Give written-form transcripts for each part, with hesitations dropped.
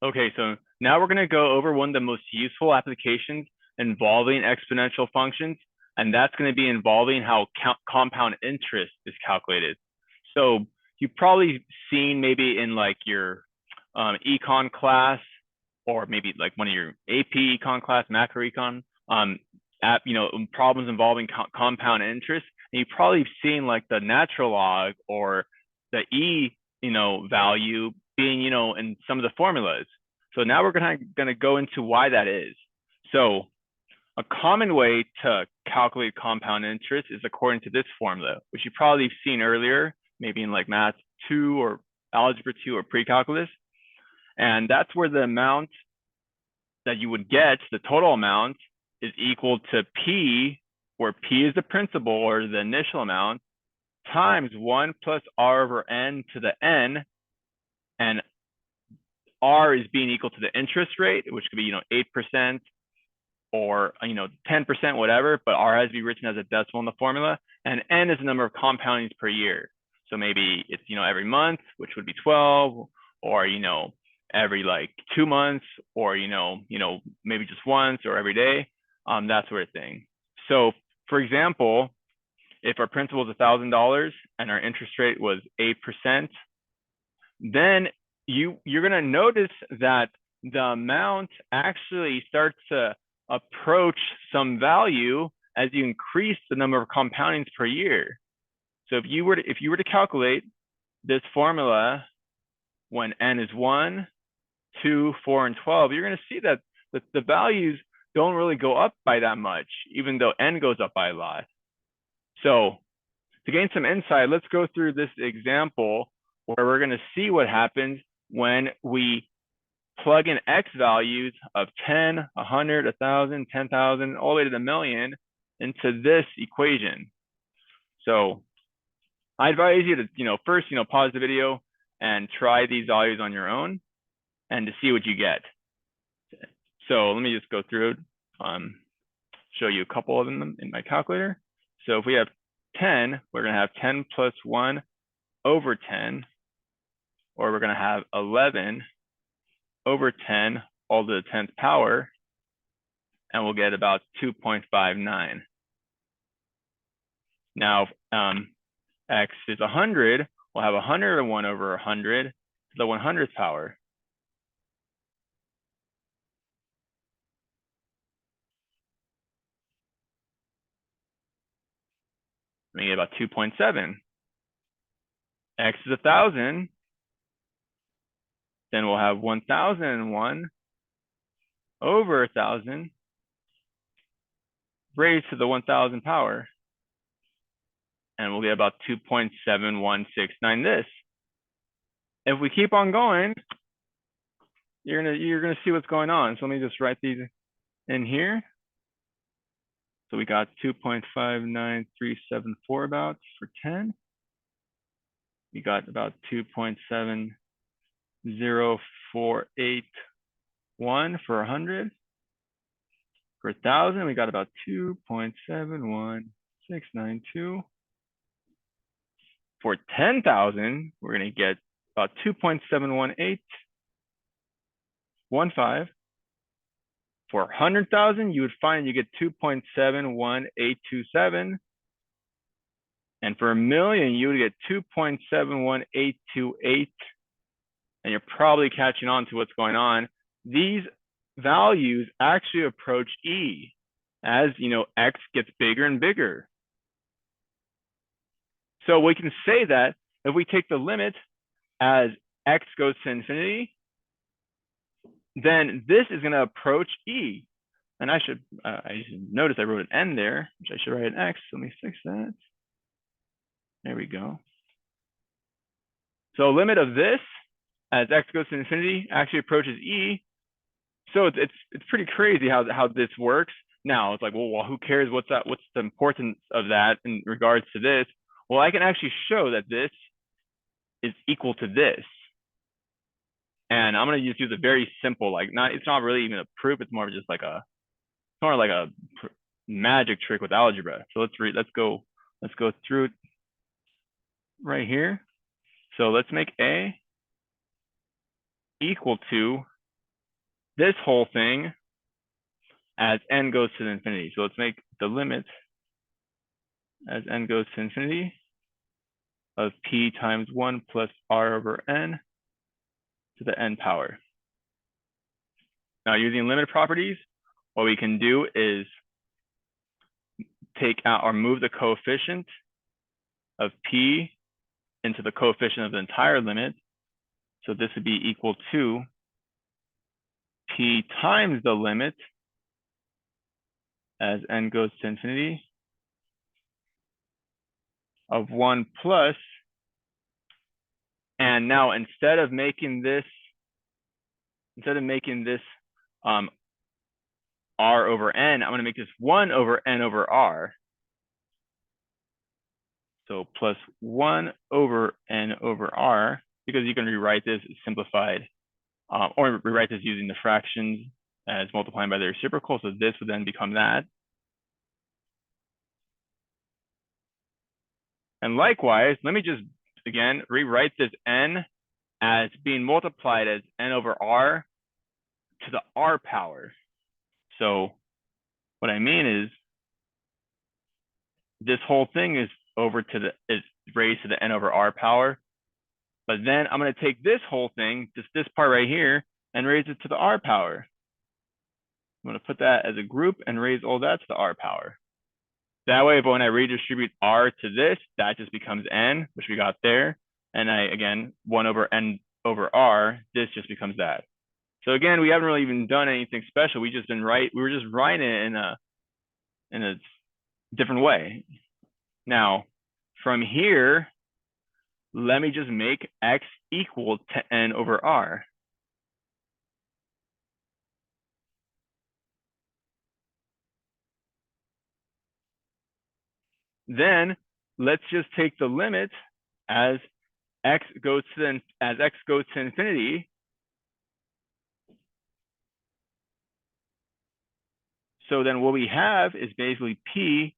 Okay, so now we're going to go over one of the most useful applications involving exponential functions, and that's going to be involving how compound interest is calculated. So you've probably seen maybe in like your econ class, or maybe like one of your AP econ class, macro econ, problems involving compound interest, and you've probably seen like the natural log or the value being, in some of the formulas. So now we're gonna go into why that is. So a common way to calculate compound interest is according to this formula, which you probably seen earlier, maybe in like math 2 or algebra 2 or pre-calculus. And that's where the amount that you would get, the total amount, is equal to P, where P is the principal or the initial amount, times 1 plus R over N to the N, and R is being equal to the interest rate, which could be, 8% or, 10%, whatever, but R has to be written as a decimal in the formula, and N is the number of compoundings per year. So maybe it's, every month, which would be 12, or, every like 2 months, or, maybe just once or every day, that sort of thing. So for example, if our principal is $1,000 and our interest rate was 8%, then you're going to notice that the amount actually starts to approach some value as you increase the number of compoundings per year. So if you were to calculate this formula when n is 1, 2, 4, and 12, you're going to see that the values don't really go up by that much, even though n goes up by a lot. So to gain some insight, let's go through this example where we're going to see what happens when we plug in x values of 10, 100, 1,000, 10,000, all the way to the million into this equation. So I advise you to, first, pause the video and try these values on your own and to see what you get. So let me just go through it, show you a couple of them in my calculator. So if we have 10, we're going to have 10 plus 1 over 10, or we're going to have 11 over 10 all to the 10th power, and we'll get about 2.59. Now, x is 100, we'll have 101 over 100 to the 100th power. We get about 2.7. X is 1,000. Then we'll have 1,001 over 1,000 raised to the 1,000 power. And we'll get about 2.7169 this. If we keep on going, you're gonna see what's going on. So let me just write these in here. So we got 2.59374 about for 10. We got about 2.7048 1 for 100. For 1,000, we got about 2.71692. For 10,000, we're going to get about 2.71815. For 100,000, you would find you get 2.71827. And for a million, you would get 2.71828. And you're probably catching on to what's going on. These values actually approach E as, X gets bigger and bigger. So we can say that if we take the limit as X goes to infinity, then this is going to approach E. And I should notice I wrote an N there, which I should write an X. Let me fix that. There we go. So limit of this as X goes to infinity actually approaches E. So it's pretty crazy how this works. Now it's like, well, who cares? What's the importance of that in regards to this? Well, I can actually show that this is equal to this. And I'm going to just use a very simple, it's not really even a proof. It's more just like a magic trick with algebra. So let's go through it right here. So let's make A equal to this whole thing as n goes to infinity. So let's make the limit as n goes to infinity of p times 1 plus r over n to the n power. Now, using limit properties, what we can do is take out or move the coefficient of p into the coefficient of the entire limit. So this would be equal to p times the limit as n goes to infinity of 1 plus, and now instead of making this r over n, I'm going to make this 1 over n over r. So plus 1 over n over r, because you can rewrite this simplified, or rewrite this using the fractions as multiplying by the reciprocal. So this would then become that. And likewise, let me just, again, rewrite this n as being multiplied as n over r to the r power. So what I mean is this whole thing is raised to the n over r power. But then I'm going to take this whole thing, just this part right here, and raise it to the r power. I'm going to put that as a group and raise all that to the r power. That way, when I redistribute r to this, that just becomes n, which we got there. And again, 1 over n over r, this just becomes that. So again, we haven't really even done anything special. We were just writing it in a different way. Now, from here, let me just make x equal to n over r. Then let's just take the limit as x goes to infinity. So then what we have is basically p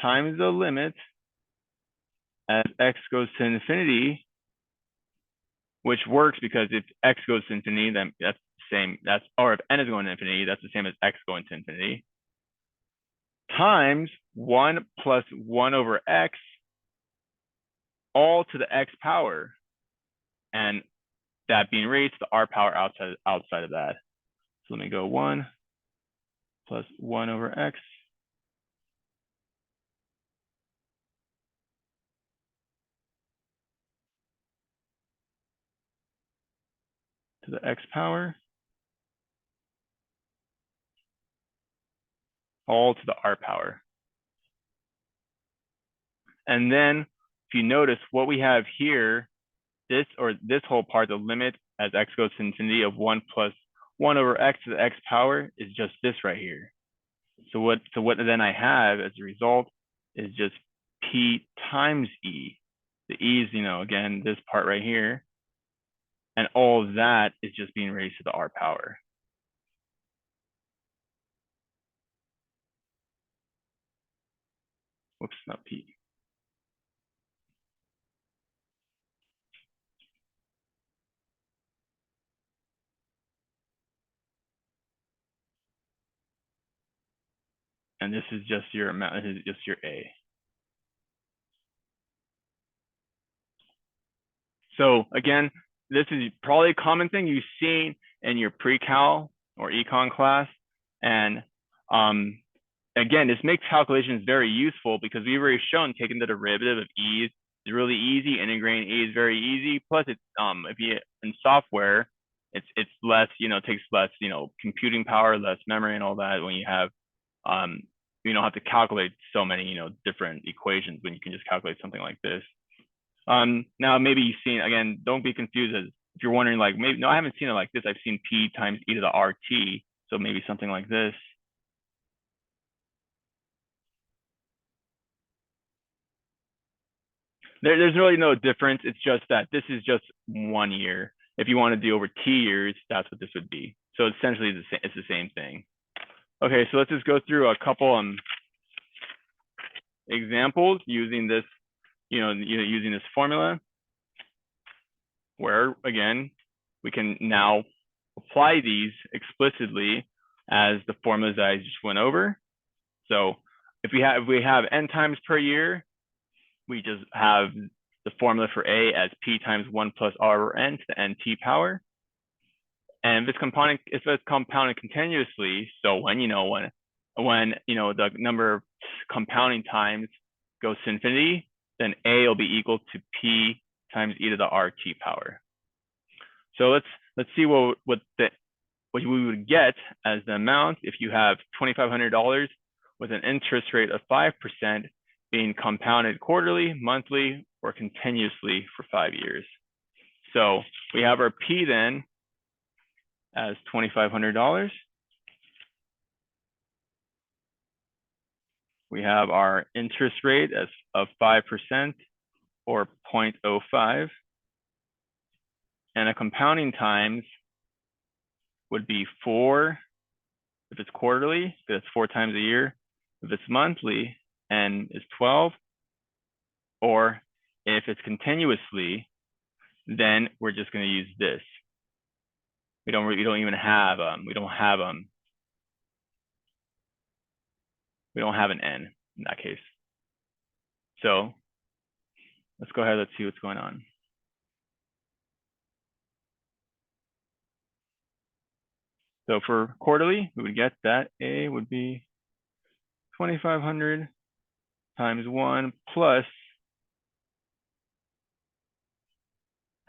times the limit as x goes to infinity, which works because if x goes to infinity, then that's the same. Or if n is going to infinity, that's the same as x going to infinity, times 1 plus 1 over x, all to the x power, and that being raised to the r power outside of that. So let me go 1 plus 1 over x to the x power, all to the r power. And then if you notice what we have here, this whole part, the limit as x goes to infinity of 1 plus 1 over x to the x power is just this right here. So what then I have as a result is just p times e. The e is, again, this part right here. And all of that is just being raised to the r power. Whoops, not p. And this is just your amount, this is just your a. So again, this is probably a common thing you've seen in your pre-cal or econ class. And again, this makes calculations very useful because we've already shown taking the derivative of e is really easy. Integrating e is very easy. Plus, it's if you in software, it's less, takes less, computing power, less memory, and all that. When you have you don't have to calculate so many, different equations when you can just calculate something like this. Now maybe you've seen, again, don't be confused as if you're wondering like, maybe, no, I haven't seen it like this. I've seen p times e to the rt. So maybe something like this. There's really no difference. It's just that this is just 1 year. If you want to do over t years, that's what this would be. So essentially it's the same thing. Okay, so let's just go through a couple examples using this, using this formula, where again, we can now apply these explicitly as the formulas that I just went over. So if we have n times per year, we just have the formula for A as P times 1 plus R over N to the NT power. And if it's compounded continuously, so when the number of compounding times goes to infinity, then A will be equal to P times e to the RT power. So let's see what we would get as the amount if you have $2,500 with an interest rate of 5% being compounded quarterly, monthly, or continuously for 5 years. So we have our P then as $2,500. We have our interest rate of 5% or 0.05. And a compounding times would be 4 if it's quarterly, because it's 4 times a year. If it's monthly, N is 12. Or if it's continuously, then we're just going to use this. We don't even have we don't have an N in that case. So let's go ahead, let's see what's going on. So for quarterly, we would get that A would be 2,500 times 1 plus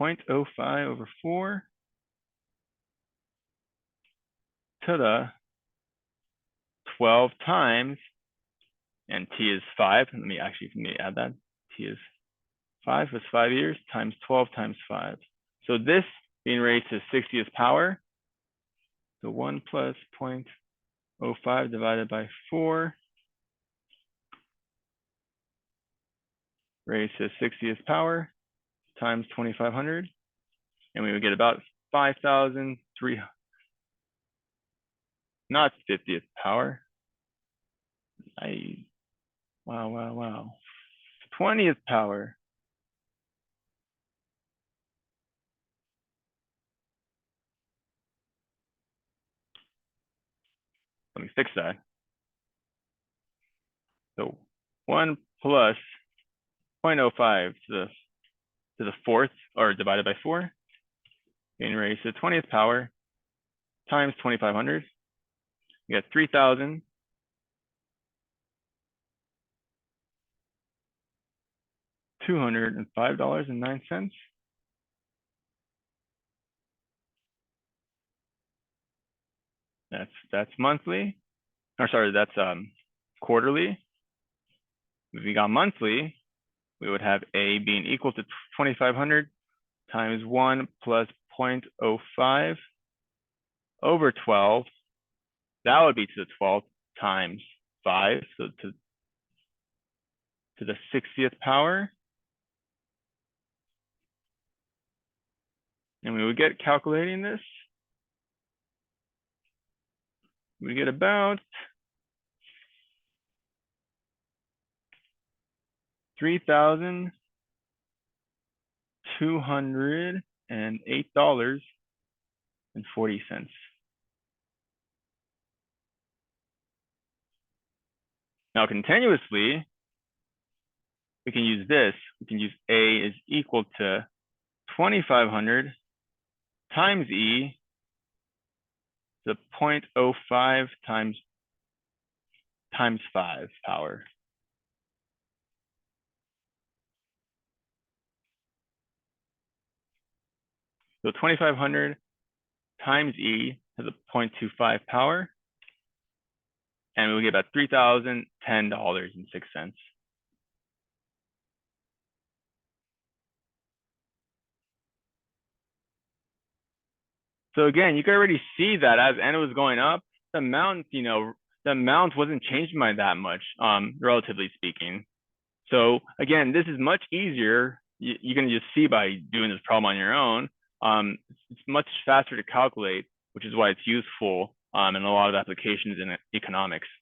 0.05 over 4 to the 12 times, and T is 5. Let me add that. T is 5, that's 5 years, times 12 times 5. So this being raised to 60th power, so 1 plus 0.05 divided by 4 raised to 60th power times 2,500, and we would get about 5,300, not 50th power. Wow. 20th power. Let me fix that. So 1 plus 0.05 to the fourth, or divided by 4, being raised to the 20th power times 2,500. We get 3,205.09. That's monthly. Or sorry, that's quarterly. If we got monthly, we would have A being equal to 2,500 times 1 plus 0.05 over 12. That would be to the 12th times 5, so to the 60th power. And we would get, calculating this, we get about $3,208.40. Now continuously, we can use this. We can use A is equal to 2,500 times E to the 0.05 times 5 power. So 2,500 times E to the 0.25 power, and we'll get about $3,010.06. So again, you can already see that as N was going up, the amount wasn't changing by that much, relatively speaking. So again, this is much easier. You can just see by doing this problem on your own. It's much faster to calculate, which is why it's useful in a lot of applications in economics.